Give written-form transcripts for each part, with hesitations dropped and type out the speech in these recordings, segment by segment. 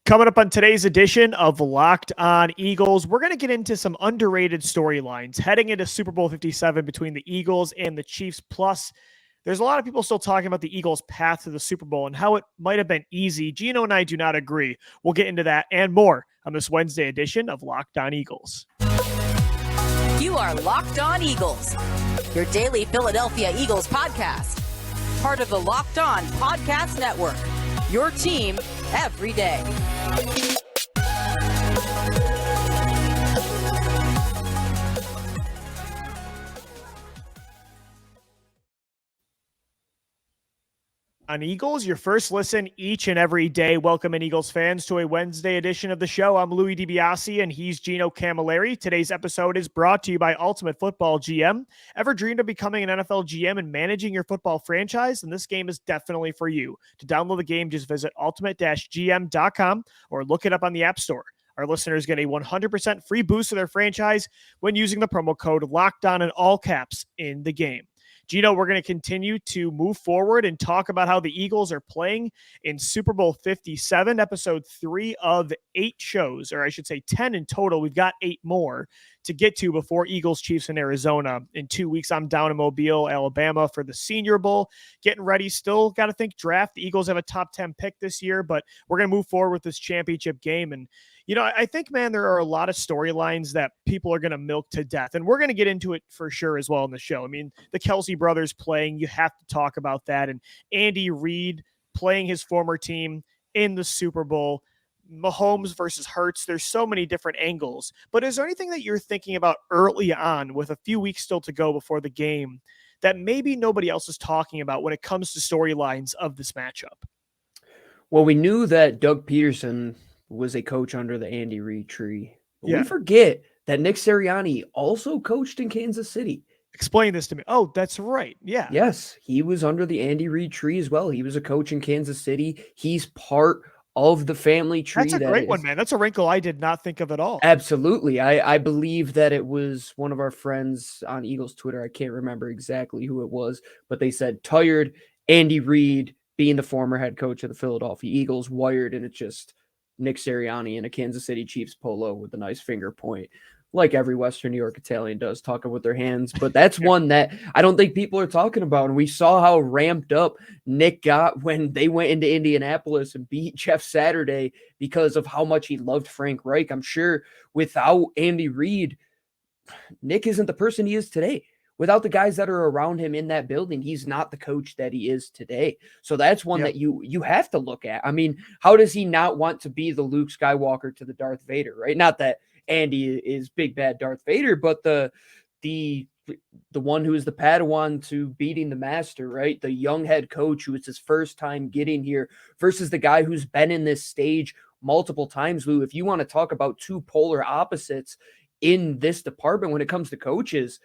Coming up on today's edition of Locked On Eagles, we're going to get into some underrated storylines heading into Super Bowl 57 between the Eagles and the Chiefs. Plus, there's a lot of people still talking about the Eagles' path to the Super Bowl and how it might have been easy. Gino and I do not agree. We'll get into that and more on this Wednesday edition of Locked On Eagles. You are Locked On Eagles, your daily Philadelphia Eagles podcast. Part of the Locked On Podcast Network, your team every day. On Eagles, your first listen each and every day. Welcome in, Eagles fans, to a Wednesday edition of the show. I'm Louis DiBiase, and he's Gino Camilleri. Today's episode is brought to you by Ultimate Football GM. Ever dreamed of becoming an NFL GM and managing your football franchise? Then this game is definitely for you. To download the game, just visit ultimate-gm.com or look it up on the App Store. Our listeners get a 100% free boost to their franchise when using the promo code LOCKEDON in all caps in the game. Gino, we're going to continue to move forward and talk about how the Eagles are playing in Super Bowl 57, episode 3 of 8 shows, or I should say 10 in total. We've got 8 more to get to before Eagles, Chiefs, in Arizona. In 2 weeks, I'm down in Mobile, Alabama for the Senior Bowl. Getting ready. Still got to think draft. The Eagles have a top 10 pick this year, but we're going to move forward with this championship game. And I think, man, there are a lot of storylines that people are going to milk to death, and we're going to get into it for sure as well in the show. I mean, the Kelce brothers playing, you have to talk about that, and Andy Reid playing his former team in the Super Bowl, Mahomes versus Hurts. There's so many different angles, but is there anything that you're thinking about early on with a few weeks still to go before the game that maybe nobody else is talking about when it comes to storylines of this matchup? Well, we knew that Doug Peterson was a coach under the Andy Reid tree. But Yeah. we forget that Nick Sirianni also coached in Kansas City. Explain this to me. Oh, that's right. Yeah. Yes, he was under the Andy Reid tree as well. He was a coach in Kansas City. He's part of the family tree. That's a great one, man. That's a wrinkle I did not think of at all. Absolutely. I believe that it was one of our friends on Eagles Twitter. I can't remember exactly who it was, but they said tired Andy Reid being the former head coach of the Philadelphia Eagles, wired, and it's just Nick Sirianni in a Kansas City Chiefs polo with a nice finger point, like every Western New York Italian does, talking with their hands. But that's one that I don't think people are talking about. And we saw how ramped up Nick got when they went into Indianapolis and beat Jeff Saturday because of how much he loved Frank Reich. I'm sure without Andy Reid, Nick isn't the person he is today. Without the guys that are around him in that building, he's not the coach that he is today. So that's one that you have to look at. I mean, how does he not want to be the Luke Skywalker to the Darth Vader, right? Not that Andy is big bad Darth Vader, but the one who is the Padawan to beating the master, right? The young head coach who it's his first time getting here versus the guy who's been in this stage multiple times. Lou, if you want to talk about two polar opposites in this department when it comes to coaches,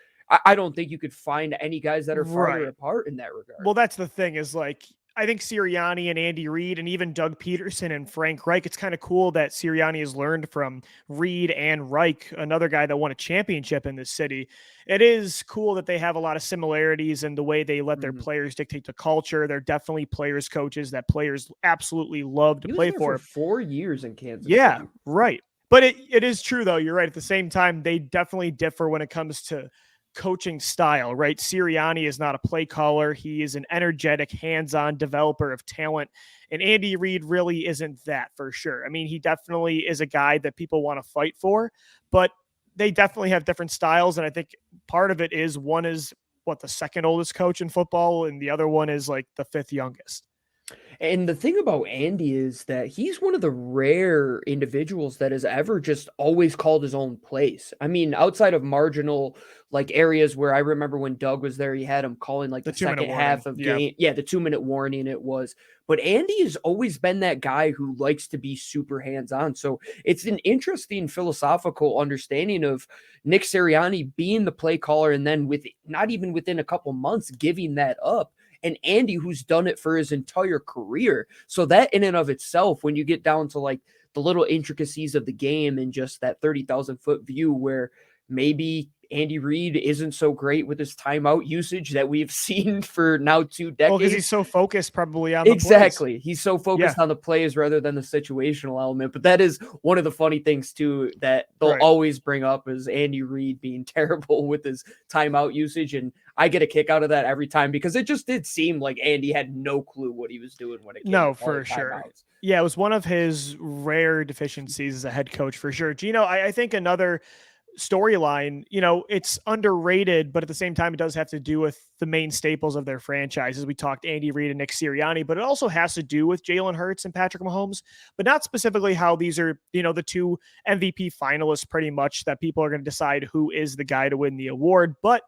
I don't think you could find any guys that are farther apart in that regard. Well, that's the thing is, like, I think Sirianni and Andy Reid and even Doug Peterson and Frank Reich, it's kind of cool that Sirianni has learned from Reid and Reich, another guy that won a championship in this city. It is cool that they have a lot of similarities in the way they let their players dictate the culture. They're definitely players coaches that players absolutely love to play for. 4 years in Kansas Yeah, City. right. But it is true, though. You're right. At the same time, they definitely differ when it comes to coaching style, right? Sirianni is not a play caller. He is an energetic, hands-on developer of talent. And Andy Reid really isn't that, for sure. I mean, he definitely is a guy that people want to fight for, but they definitely have different styles. And I think part of it is one is the second oldest coach in football, and the other one is like the 5th youngest. And the thing about Andy is that he's one of the rare individuals that has ever just always called his own place. I mean, outside of marginal like areas where I remember when Doug was there, he had him calling like the second half of game. Yeah, the 2-minute warning it was. But Andy has always been that guy who likes to be super hands-on. So it's an interesting philosophical understanding of Nick Sirianni being the play caller and then with not even within a couple months giving that up. And Andy, who's done it for his entire career. So that in and of itself, when you get down to like the little intricacies of the game and just that 30,000 foot view where maybe Andy Reid isn't so great with his timeout usage that we've seen for now 2 decades. Well, because he's so focused probably on the plays. Exactly. He's so focused on the plays rather than the situational element. But that is one of the funny things too that they'll always bring up is Andy Reid being terrible with his timeout usage. And I get a kick out of that every time because it just did seem like Andy had no clue what he was doing when it came to for sure. timeouts. Yeah, it was one of his rare deficiencies as a head coach for sure. Gino, I think another storyline, it's underrated, but at the same time, it does have to do with the main staples of their franchises. We talked Andy Reid and Nick Sirianni, but it also has to do with Jalen Hurts and Patrick Mahomes, but not specifically how these are, the 2 MVP finalists pretty much that people are going to decide who is the guy to win the award. But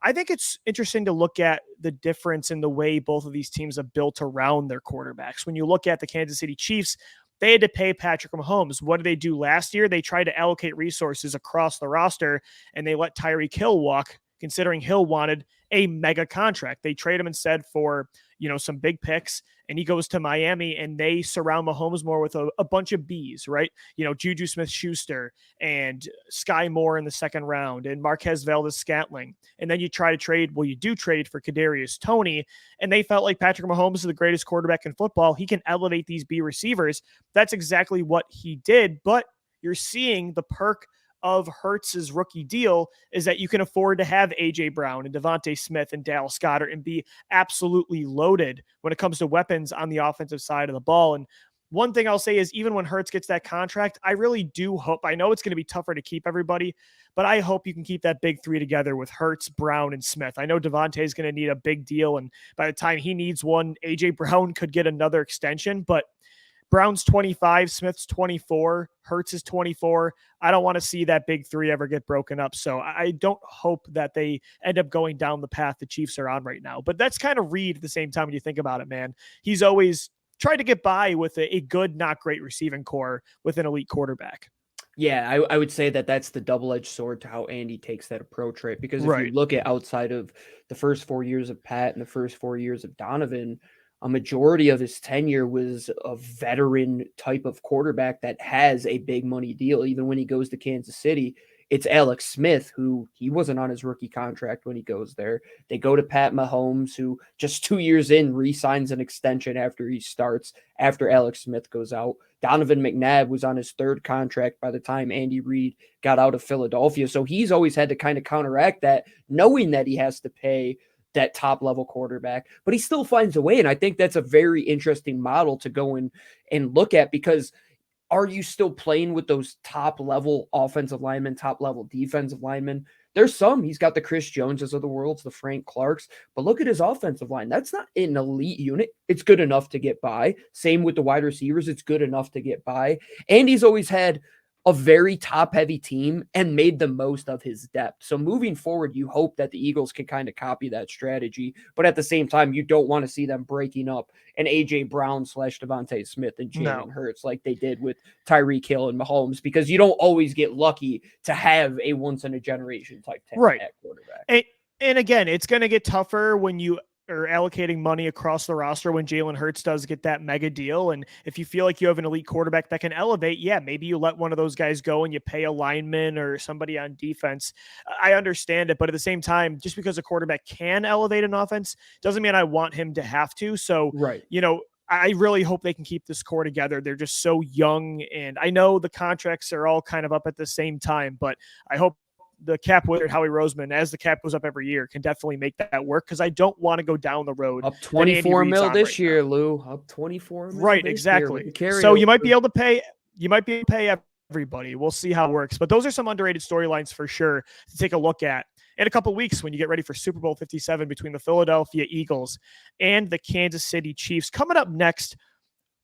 I think it's interesting to look at the difference in the way both of these teams have built around their quarterbacks. When you look at the Kansas City Chiefs, they had to pay Patrick Mahomes. What did they do last year? They tried to allocate resources across the roster, and they let Tyreek Hill walk, considering Hill wanted a mega contract. They trade him instead for, some big picks, and he goes to Miami, and they surround Mahomes more with a bunch of Bs, right? Juju Smith-Schuster and Sky Moore in the second round and Marquez Valdes-Scantling. And then you try to trade, you do trade for Kadarius Toney, and they felt like Patrick Mahomes is the greatest quarterback in football. He can elevate these B receivers. That's exactly what he did, but you're seeing the perk of Hurts's rookie deal is that you can afford to have A.J. Brown and Devontae Smith and Dallas Goedert and be absolutely loaded when it comes to weapons on the offensive side of the ball. And one thing I'll say is even when Hurts gets that contract, I really do hope, I know it's going to be tougher to keep everybody, but I hope you can keep that big 3 together with Hurts, Brown, and Smith. I know Devontae is going to need a big deal, and by the time he needs one, A.J. Brown could get another extension, but Brown's 25, Smith's 24, Hurts is 24. I don't want to see that big 3 ever get broken up. So I don't hope that they end up going down the path the Chiefs are on right now. But that's kind of Reid at the same time when you think about it, man. He's always tried to get by with a good, not great receiving core with an elite quarterback. Yeah, I would say that that's the double-edged sword to how Andy takes that approach, right? Because if you look at outside of the first 4 years of Pat and the first 4 years of Donovan, a majority of his tenure was a veteran type of quarterback that has a big money deal. Even when he goes to Kansas City, it's Alex Smith, who he wasn't on his rookie contract when he goes there. They go to Pat Mahomes, who just 2 years in re-signs an extension after he starts, after Alex Smith goes out. Donovan McNabb was on his 3rd contract by the time Andy Reid got out of Philadelphia. So he's always had to kind of counteract that, knowing that he has to pay that top level quarterback, but he still finds a way. And I think that's a very interesting model to go in and look at, because are you still playing with those top level offensive linemen, top level defensive linemen? There's some, he's got the Chris Joneses of the world, the Frank Clarks, but look at his offensive line. That's not an elite unit. It's good enough to get by. Same with the wide receivers. It's good enough to get by. And he's always had a very top-heavy team and made the most of his depth. So moving forward, you hope that the Eagles can kind of copy that strategy, but at the same time, you don't want to see them breaking up an A.J. Brown / Devontae Smith and Jalen Hurts like they did with Tyreek Hill and Mahomes, because you don't always get lucky to have a once-in-a-generation type talent at quarterback. And again, it's going to get tougher when you or allocating money across the roster when Jalen Hurts does get that mega deal. And if you feel like you have an elite quarterback that can elevate, maybe you let one of those guys go and you pay a lineman or somebody on defense. I understand it, but at the same time, just because a quarterback can elevate an offense doesn't mean I want him to have to. So, I really hope they can keep this core together. They're just so young, and I know the contracts are all kind of up at the same time, but I hope the cap wizard, Howie Roseman, as the cap goes up every year, can definitely make that work, because I don't want to go down the road. Up 24 mil this year, Lou. Up 24 mil. Right, exactly. So you might be able to pay everybody. We'll see how it works. But those are some underrated storylines for sure to take a look at in a couple of weeks when you get ready for Super Bowl 57 between the Philadelphia Eagles and the Kansas City Chiefs. Coming up next,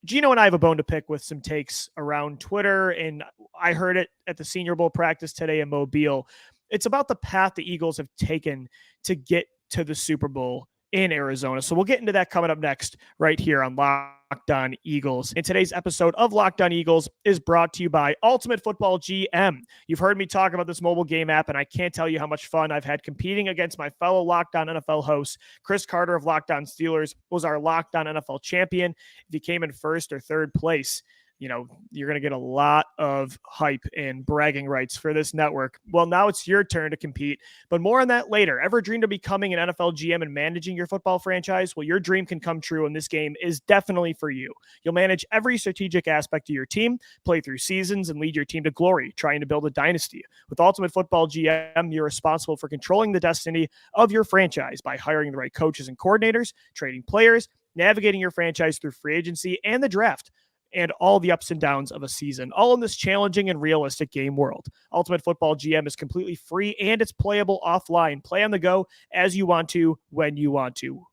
Gino and I have a bone to pick with some takes around Twitter, and I heard it at the Senior Bowl practice today in Mobile. It's about the path the Eagles have taken to get to the Super Bowl in Arizona. So we'll get into that coming up next right here on Locked On Eagles. And today's episode of Locked On Eagles is brought to you by Ultimate Football GM. You've heard me talk about this mobile game app, and I can't tell you how much fun I've had competing against my fellow Locked On NFL hosts. Chris Carter of Locked On Steelers was our Locked On NFL champion if he came in first or third place. you're going to get a lot of hype and bragging rights for this network. Well, now it's your turn to compete, but more on that later. Ever dreamed of becoming an NFL GM and managing your football franchise? Well, your dream can come true, and this game is definitely for you. You'll manage every strategic aspect of your team, play through seasons, and lead your team to glory, trying to build a dynasty. With Ultimate Football GM, you're responsible for controlling the destiny of your franchise by hiring the right coaches and coordinators, trading players, navigating your franchise through free agency and the draft, and all the ups and downs of a season, all in this challenging and realistic game world. Ultimate Football GM is completely free and it's playable offline. Play on the go as you want to, when you want to.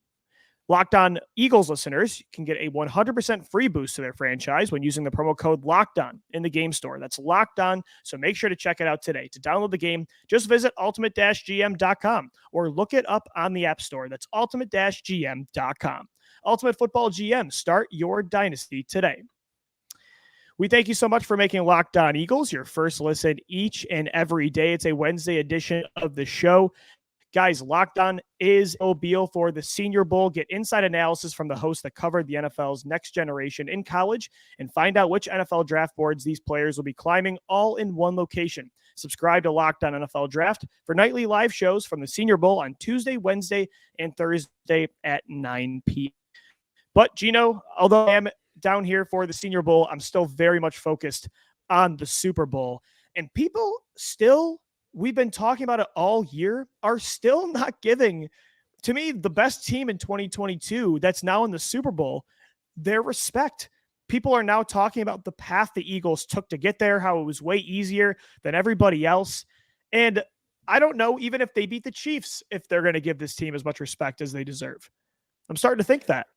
Locked On Eagles listeners can get a 100% free boost to their franchise when using the promo code Locked On in the game store. That's Locked On, so make sure to check it out today. To download the game, just visit ultimate-gm.com or look it up on the App Store. That's ultimate-gm.com. Ultimate Football GM, start your dynasty today. We thank you so much for making Locked On Eagles your first listen each and every day. It's a Wednesday edition of the show. Guys, Locked On is mobile for the Senior Bowl. Get inside analysis from the hosts that covered the NFL's next generation in college and find out which NFL draft boards these players will be climbing all in one location. Subscribe to Locked On NFL Draft for nightly live shows from the Senior Bowl on Tuesday, Wednesday, and Thursday at 9 p.m. But Gino, although I am down here for the Senior Bowl, I'm still very much focused on the Super Bowl. And people still, we've been talking about it all year, are still not giving, to me, the best team in 2022 that's now in the Super Bowl their respect. People are now talking about the path the Eagles took to get there, how it was way easier than everybody else. And I don't know, even if they beat the Chiefs, if they're going to give this team as much respect as they deserve. I'm starting to think that.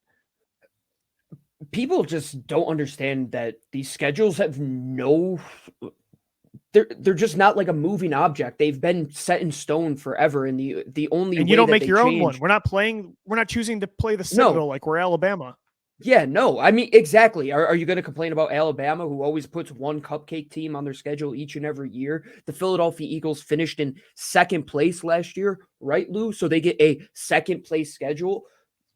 People just don't understand that these schedules have they're just not like a moving object. They've been set in stone forever. And the only and way you don't that make they your change, own one. We're not choosing to play the Citadel like we're Alabama. Yeah, no, I mean, exactly. Are you going to complain about Alabama, who always puts one cupcake team on their schedule each and every year? The Philadelphia Eagles finished in second place last year, right, Lou? So they get a second place schedule.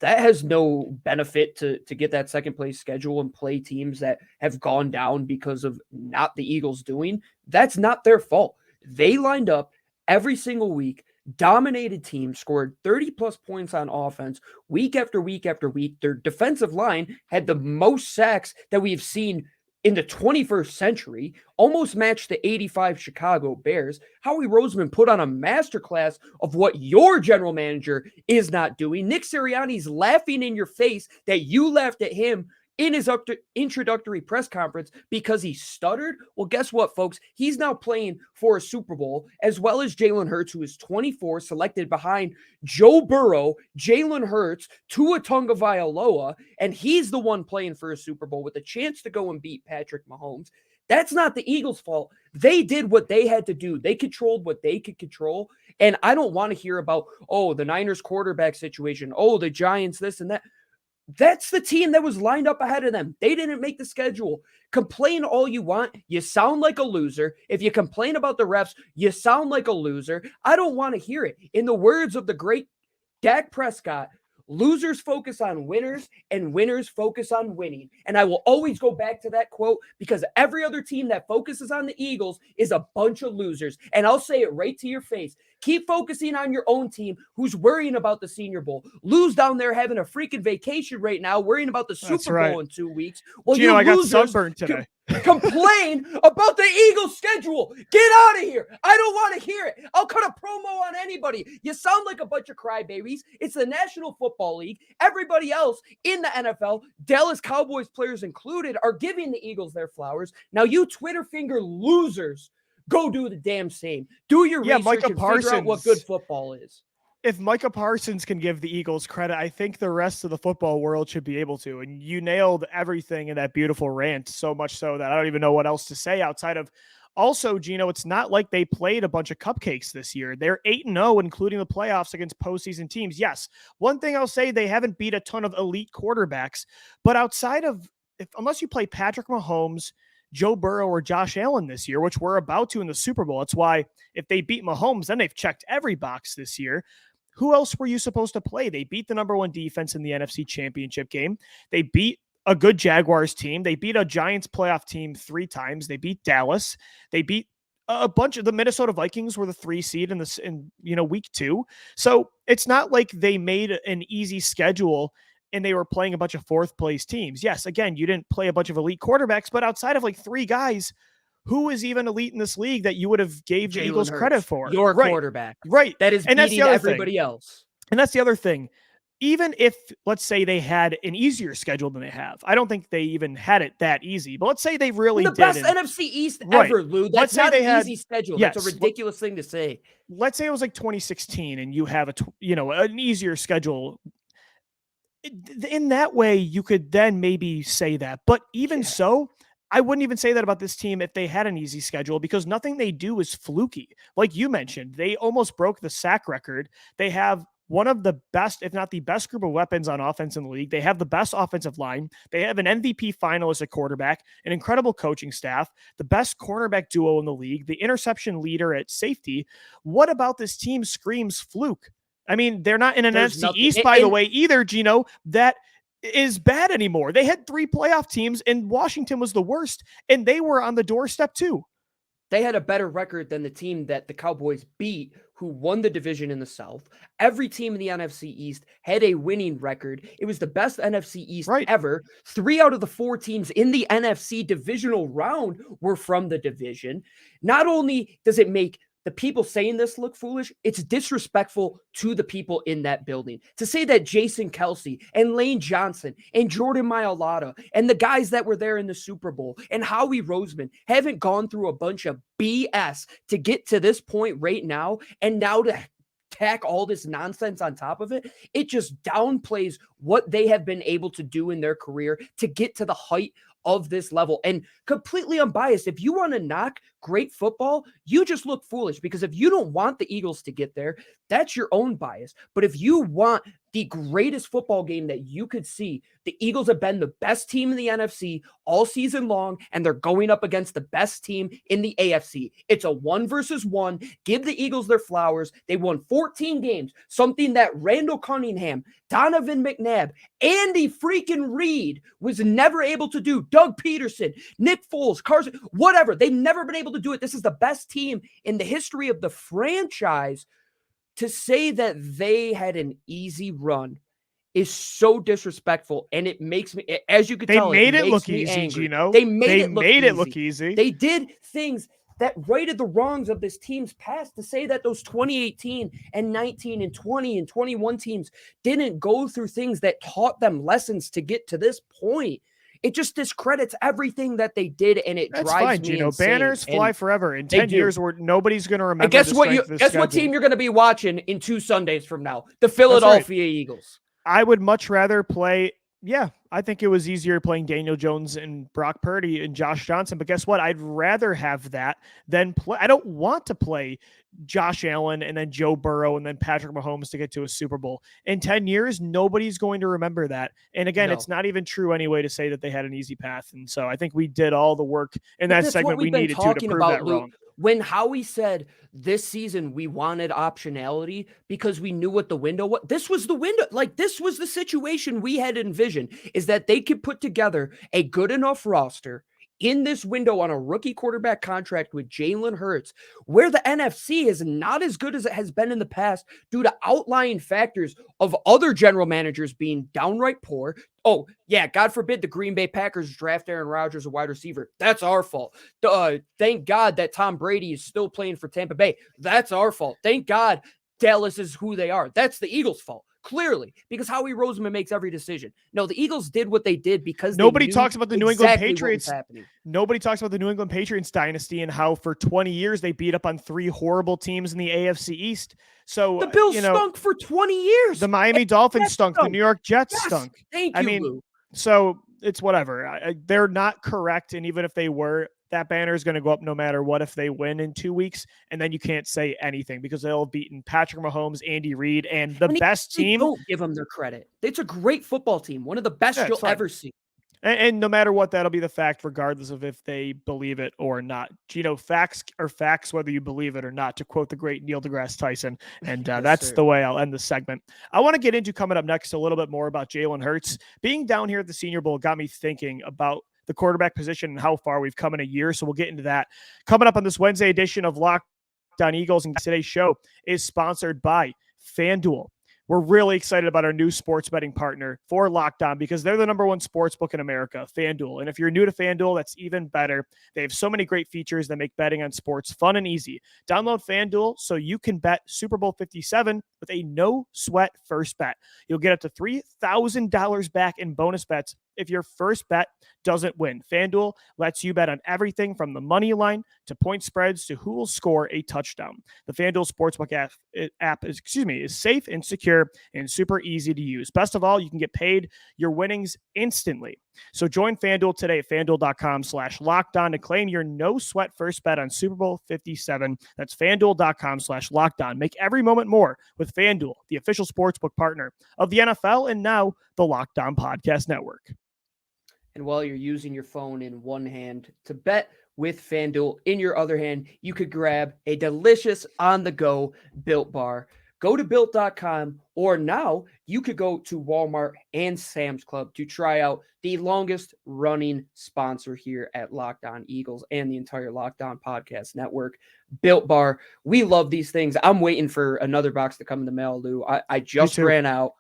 That has no benefit to get that second place schedule and play teams that have gone down because of not the Eagles doing. That's not their fault. They lined up every single week, dominated teams, scored 30-plus points on offense week after week after week. Their defensive line had the most sacks that we've seen in the 21st century, almost matched the 85 Chicago Bears. Howie Roseman put on a masterclass of what your general manager is not doing. Nick Sirianni's laughing in your face that you laughed at him in his introductory press conference because he stuttered. Well, guess what, folks? He's now playing for a Super Bowl, as well as Jalen Hurts, who is 24, selected behind Joe Burrow, Jalen Hurts, Tua Tagovailoa, and he's the one playing for a Super Bowl with a chance to go and beat Patrick Mahomes. That's not the Eagles' fault. They did what they had to do. They controlled what they could control, and I don't want to hear about, the Niners quarterback situation, the Giants, this and that. That's the team that was lined up ahead of them. They didn't make the schedule. Complain all you want. You sound like a loser. If you complain about the refs, you sound like a loser. I don't want to hear it. In the words of the great Dak Prescott, losers focus on winners and winners focus on winning. And I will always go back to that quote because every other team that focuses on the Eagles is a bunch of losers. And I'll say it right to your face. Keep focusing on your own team who's worrying about the Senior Bowl. Lou's down there having a freaking vacation right now, worrying about the Super Bowl in 2 weeks. Well, Gino, I got sunburned today. Complain about the Eagles schedule. Get out of here. I don't want to hear it. I'll cut a promo on anybody. You sound like a bunch of crybabies. It's the National Football League. Everybody else in the NFL, Dallas Cowboys players included, are giving the Eagles their flowers. Now you Twitter finger losers, go do the damn same. Do your research Micah and Parsons, figure out what good football is. If Micah Parsons can give the Eagles credit, I think the rest of the football world should be able to. And you nailed everything in that beautiful rant, so much so that I don't even know what else to say outside of also, Gino, it's not like they played a bunch of cupcakes this year. They're 8-0, including the playoffs against postseason teams. Yes, one thing I'll say, they haven't beat a ton of elite quarterbacks, but outside of, unless you play Patrick Mahomes, Joe Burrow, or Josh Allen this year, which we're about to in the Super Bowl. That's why if they beat Mahomes, then they've checked every box this year. Who else were you supposed to play? They beat the number one defense in the NFC Championship game. They beat a good Jaguars team. They beat a Giants playoff team 3 times. They beat Dallas. They beat a bunch of the Minnesota Vikings were the 3 seed in week 2. So it's not like they made an easy schedule and they were playing a bunch of 4th place teams. Yes, again, you didn't play a bunch of elite quarterbacks, but outside of like 3 guys, who is even elite in this league that you would have gave the Eagles credit for? Your quarterback. Right. That is beating everybody else. And that's the other thing. Even if, let's say, they had an easier schedule than they have, I don't think they even had it that easy. But let's say they really did. The best NFC East ever, Lou. That's not an easy schedule. Yes, that's a ridiculous thing to say. Let's say it was like 2016 and you have an easier schedule. In that way, you could then maybe say that. But even so, I wouldn't even say that about this team if they had an easy schedule, because nothing they do is fluky. Like you mentioned, they almost broke the sack record. They have one of the best, if not the best group of weapons on offense in the league. They have the best offensive line. They have an MVP finalist at quarterback, an incredible coaching staff, the best cornerback duo in the league, the interception leader at safety. What about this team screams fluke? I mean, they're not in an NFC East, by the way, either, Gino, that is bad anymore. They had 3 playoff teams, and Washington was the worst, and they were on the doorstep too. They had a better record than the team that the Cowboys beat, who won the division in the South. Every team in the NFC East had a winning record. It was the best NFC East ever. 3 out of the 4 teams in the NFC divisional round were from the division. Not only does it make the people saying this look foolish, it's disrespectful to the people in that building. To say that Jason Kelce and Lane Johnson and Jordan Mailata and the guys that were there in the Super Bowl and Howie Roseman haven't gone through a bunch of BS to get to this point right now, and now to tack all this nonsense on top of it, it just downplays what they have been able to do in their career to get to the height of this level. And completely unbiased, if you want to knock great football, you just look foolish, because if you don't want the Eagles to get there, that's your own bias. But if you want the greatest football game that you could see, the Eagles have been the best team in the NFC all season long, and they're going up against the best team in the AFC. It's a 1 versus 1. Give the Eagles their flowers. They won 14 games, something that Randall Cunningham, Donovan McNabb, Andy freaking Reid was never able to do. Doug Peterson, Nick Foles, Carson, whatever. They've never been able to do it. This is the best team in the history of the franchise. To say that they had an easy run is so disrespectful, and it makes me, as you could tell, they made it look easy, Gino. They made it look easy. They did things that righted the wrongs of this team's past. To say that those 2018 and 19 and 20 and 21 teams didn't go through things that taught them lessons to get to this point, it just discredits everything that they did, and it drives me Gino. Insane. Banners fly forever. In 10 years, where nobody's going to remember. And guess what team you're going to be watching in 2 Sundays from now? The Philadelphia Eagles. I would much rather play. Yeah, I think it was easier playing Daniel Jones and Brock Purdy and Josh Johnson. But guess what? I'd rather have that than play. I don't want to play Josh Allen and then Joe Burrow and then Patrick Mahomes to get to a Super Bowl. In 10 years, nobody's going to remember that. And again, It's not even true anyway to say that they had an easy path. And so I think we did all the work in that segment we needed to prove that wrong. When Howie said this season we wanted optionality because we knew what the window was, this was the window. Like, this was the situation we had envisioned, is that they could put together a good enough roster in this window on a rookie quarterback contract with Jalen Hurts, where the NFC is not as good as it has been in the past due to outlying factors of other general managers being downright poor. Oh, yeah, God forbid the Green Bay Packers draft Aaron Rodgers a wide receiver. That's our fault. Thank God that Tom Brady is still playing for Tampa Bay. That's our fault. Thank God Dallas is who they are. That's the Eagles' fault. Clearly, because Howie Roseman makes every decision. No, the Eagles did what they did because nobody talks about the New England Patriots. Nobody talks about the New England Patriots dynasty and how for 20 years they beat up on 3 horrible teams in the AFC East. So the Bills stunk for 20 years. The Miami Dolphins stunk. The New York Jets stunk. Thank you, Lou. So it's whatever. They're not correct, and even if they were, that banner is going to go up no matter what if they win in 2 weeks, and then you can't say anything because they'll have beaten Patrick Mahomes, Andy Reid, and the best team. Don't give them their credit. It's a great football team, one of the best you'll ever see. And no matter what, that'll be the fact, regardless of if they believe it or not. Facts are facts, whether you believe it or not, to quote the great Neil deGrasse Tyson. And Yes, that's sir. the way I'll end the segment. I want to get into, coming up next, a little bit more about Jalen Hurts. Being down here at the Senior Bowl got me thinking about the quarterback position and how far we've come in a year. So we'll get into that coming up on this Wednesday edition of Locked On Eagles. And today's show is sponsored by FanDuel. We're really excited about our new sports betting partner for Locked On because they're the number one sports book in America, FanDuel. And if you're new to FanDuel, that's even better. They have so many great features that make betting on sports fun and easy. Download FanDuel so you can bet Super Bowl 57 with a no-sweat first bet. You'll get up to $3,000 back in bonus bets if your first bet doesn't win. FanDuel lets you bet on everything from the money line to point spreads to who will score a touchdown. The FanDuel Sportsbook app is safe and secure and super easy to use. Best of all, you can get paid your winnings instantly. So join FanDuel today at FanDuel.com/lockedon to claim your no sweat first bet on Super Bowl 57. That's FanDuel.com/lockedon. Make every moment more with FanDuel, the official sportsbook partner of the NFL and now the Locked On Podcast Network. And while you're using your phone in one hand to bet with FanDuel in your other hand, you could grab a delicious on-the-go Built Bar. Go to Built.com, or now you could go to Walmart and Sam's Club to try out the longest running sponsor here at Locked On Eagles and the entire Locked On Podcast Network, Built Bar. We love these things. I'm waiting for another box to come in the mail, Lou. I just ran out.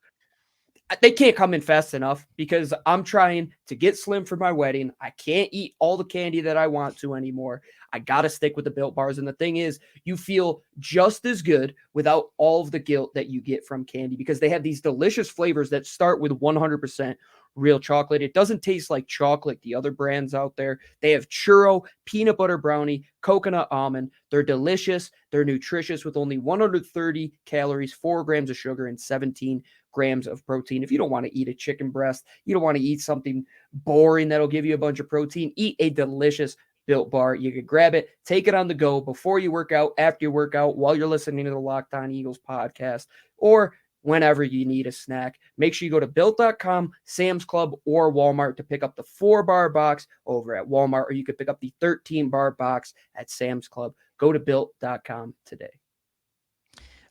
They can't come in fast enough because I'm trying to get slim for my wedding. I can't eat all the candy that I want to anymore. I got to stick with the Built Bars. And the thing is, you feel just as good without all of the guilt that you get from candy because they have these delicious flavors that start with 100% real chocolate. It doesn't taste like chocolate, the other brands out there. They have churro, peanut butter brownie, coconut almond. They're delicious. They're nutritious with only 130 calories, 4 grams of sugar, and 17 grams of protein. If you don't want to eat a chicken breast, you don't want to eat something boring that'll give you a bunch of protein, eat a delicious Built Bar. You could grab it, take it on the go before you work out, after you work out, while you're listening to the Locked On Eagles podcast, or whenever you need a snack. Make sure you go to Built.com, Sam's Club, or Walmart to pick up the 4-bar box over at Walmart, or you could pick up the 13-bar box at Sam's Club. Go to Built.com today.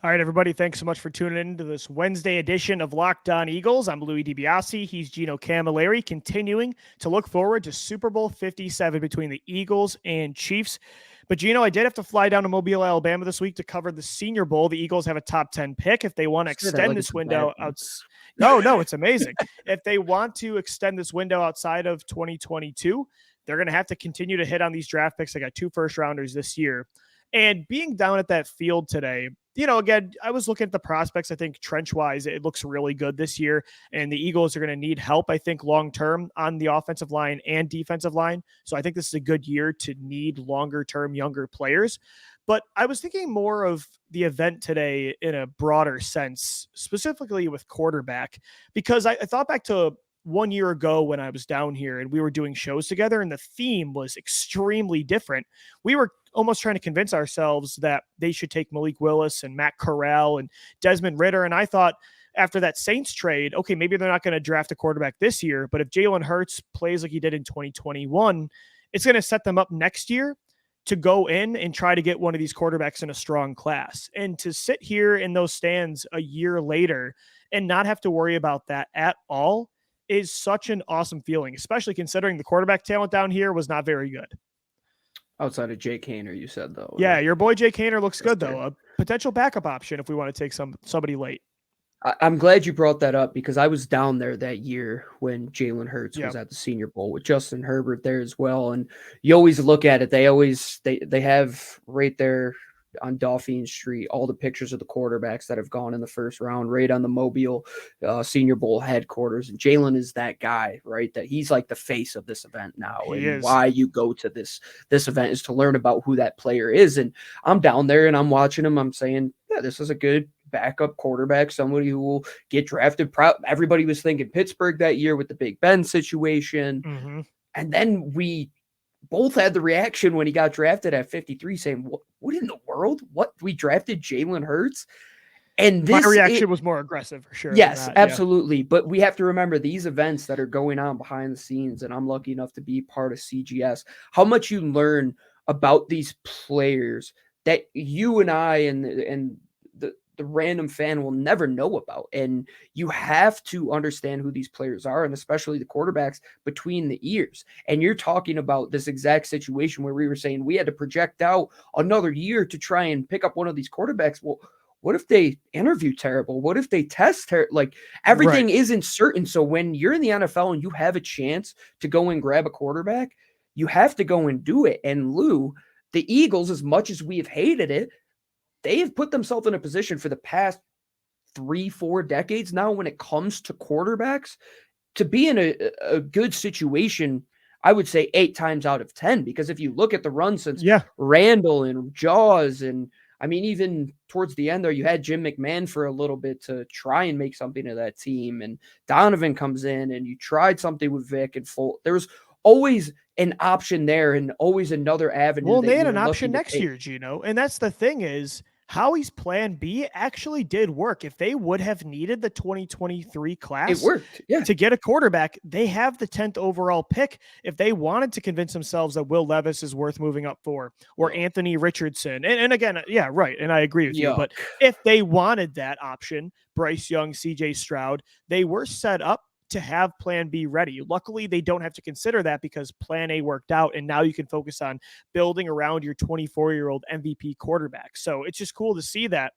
All right, everybody, thanks so much for tuning in to this Wednesday edition of Locked On Eagles. I'm Louis DiBiase. He's Gino Camilleri, continuing to look forward to Super Bowl 57 between the Eagles and Chiefs. But, Gino, I did have to fly down to Mobile, Alabama this week to cover the Senior Bowl. The Eagles have a top 10 pick. If they want to extend this window out, no, it's amazing. If they want to extend this window outside of 2022, they're going to have to continue to hit on these draft picks. They got 2 first-rounders this year. And being down at that field today, again, I was looking at the prospects. I think trench-wise, it looks really good this year, and the Eagles are going to need help, I think, long-term on the offensive line and defensive line. So I think this is a good year to need longer-term, younger players. But I was thinking more of the event today in a broader sense, specifically with quarterback, because I thought back to 1 year ago when I was down here and we were doing shows together and the theme was extremely different. We were almost trying to convince ourselves that they should take Malik Willis and Matt Corral and Desmond Ridder. And I thought after that Saints trade, okay, maybe they're not going to draft a quarterback this year, but if Jalen Hurts plays like he did in 2021, it's going to set them up next year to go in and try to get one of these quarterbacks in a strong class. And to sit here in those stands a year later and not have to worry about that at all is such an awesome feeling, especially considering the quarterback talent down here was not very good. Outside of Jake Haener, you said, though. Yeah, right? Your boy Jake Haener looks good, though. A potential backup option if we want to take somebody late. I'm glad you brought that up because I was down there that year when Jalen Hurts was at the Senior Bowl with Justin Herbert there as well. And you always look at it. They have right there on Dauphine Street all the pictures of the quarterbacks that have gone in the first round, right on the Mobile Senior Bowl headquarters. And Jalen is that guy, right? That he's like the face of this event now. Why you go to this event is to learn about who that player is. And I'm down there and I'm watching him. I'm saying, yeah, this is a good backup quarterback, somebody who will get drafted. Everybody was thinking Pittsburgh that year with the Big Ben situation. Mm-hmm. And then we both had the reaction when he got drafted at 53 saying, what in the world? What? We drafted Jalen Hurts? And my reaction was more aggressive for sure. Yes, than that. absolutely. Yeah. But we have to remember these events that are going on behind the scenes, and I'm lucky enough to be part of CGS, how much you learn about these players that you and I and the random fan will never know about. And you have to understand who these players are, and especially the quarterbacks between the ears. And you're talking about this exact situation where we were saying we had to project out another year to try and pick up one of these quarterbacks. Well, what if they interview terrible? What if they test like everything Right. isn't certain. So when you're in the NFL and you have a chance to go and grab a quarterback, you have to go and do it. And Lou, the Eagles, as much as we have hated it, they have put themselves in a position for the past 3-4 decades now when it comes to quarterbacks to be in a good situation. I would say 8 times out of 10, because if you look at the run since Randall and Jaws, and I mean, even towards the end there, you had Jim McMahon for a little bit to try and make something of that team. And Donovan comes in and you tried something with Vic and Folt. There was always an option there and always another avenue. Well, they had an option next year, Gino. And that's the thing is, Howie's plan B actually did work. If they would have needed the 2023 class it worked, to get a quarterback, they have the 10th overall pick. If they wanted to convince themselves that Will Levis is worth moving up for, or Anthony Richardson, and again, yeah, right, and I agree with you, but if they wanted that option, Bryce Young, CJ Stroud, they were set up to have plan B ready. Luckily, they don't have to consider that because plan A worked out, and now you can focus on building around your 24-year-old MVP quarterback. So it's just cool to see that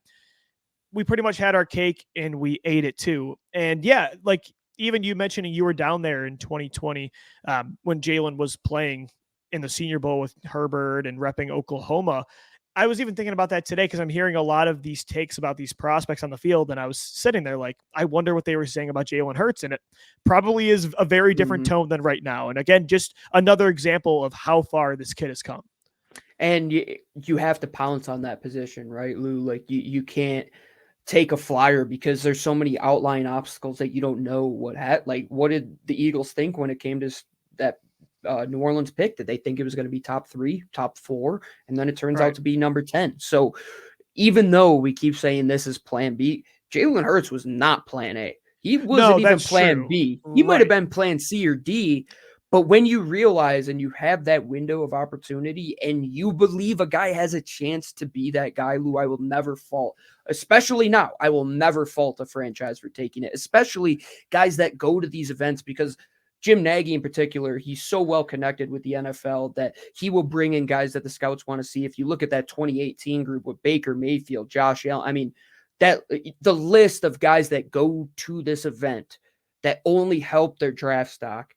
we pretty much had our cake and we ate it too. And yeah, like even you mentioning you were down there in 2020 when Jalen was playing in the Senior Bowl with Herbert and repping Oklahoma. I was even thinking about that today because I'm hearing a lot of these takes about these prospects on the field. And I was sitting there like, I wonder what they were saying about Jalen Hurts. And it probably is a very different tone than right now. And again, just another example of how far this kid has come. And you have to pounce on that position, right, Lou? Like you can't take a flyer because there's so many outlying obstacles that you don't know what did the Eagles think when it came to that New Orleans pick? Did they think it was going to be top 3, top 4? And then it turns out to be number 10. So even though we keep saying this is plan B, Jalen Hurts was not plan A. He wasn't even plan B. He might have been plan C or D. But when you realize and you have that window of opportunity and you believe a guy has a chance to be that guy, Lou, I will never fault, especially now. I will never fault a franchise for taking it, especially guys that go to these events, because Jim Nagy in particular, he's so well connected with the NFL that he will bring in guys that the scouts want to see. If you look at that 2018 group with Baker Mayfield, Josh Allen, I mean, that the list of guys that go to this event that only help their draft stock,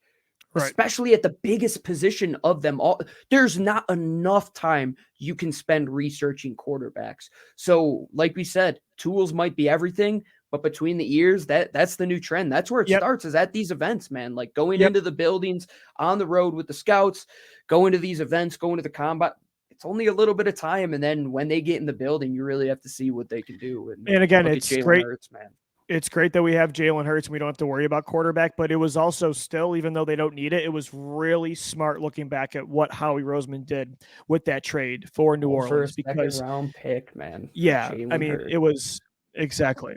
especially at the biggest position of them all, there's not enough time you can spend researching quarterbacks. So like we said, tools might be everything, but between the ears, that's the new trend. That's where it starts, is at these events, man. Like going into the buildings, on the road with the scouts, going to these events, going to the combat. It's only a little bit of time, and then when they get in the building, you really have to see what they can do. And again, it's great. Hurts, man. It's great that we have Jalen Hurts and we don't have to worry about quarterback, but it was also still, even though they don't need it, it was really smart looking back at what Howie Roseman did with that trade for New Orleans. Because second-round pick, man. Yeah, I mean, it was exactly.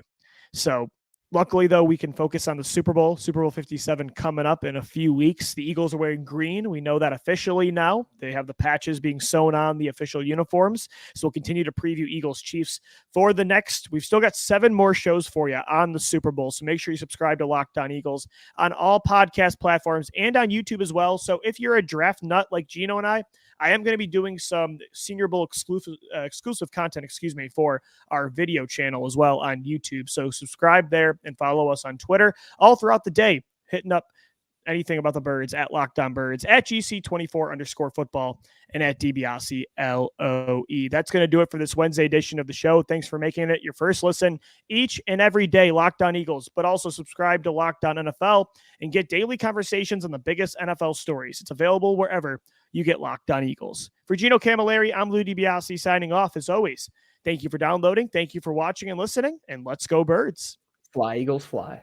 So luckily, though, we can focus on the Super Bowl 57 coming up in a few weeks. The Eagles are wearing green. We know that officially now. They have the patches being sewn on the official uniforms. So we'll continue to preview Eagles Chiefs for the next. We've still got 7 more shows for you on the Super Bowl. So make sure you subscribe to Locked On Eagles on all podcast platforms and on YouTube as well. So if you're a draft nut like Gino and I am going to be doing some Senior Bowl exclusive content, for our video channel as well on YouTube. So subscribe there and follow us on Twitter all throughout the day, hitting up anything about the Birds at Locked On Birds, at GC24_football, and at DiBiase LOE. That's going to do it for this Wednesday edition of the show. Thanks for making it your first listen each and every day, Locked On Eagles, but also subscribe to Locked On NFL and get daily conversations on the biggest NFL stories. It's available wherever you get Locked On Eagles. For Gino Camilleri, I'm Lou DiBiase signing off. As always, thank you for downloading, thank you for watching and listening, and let's go Birds. Fly, Eagles, fly.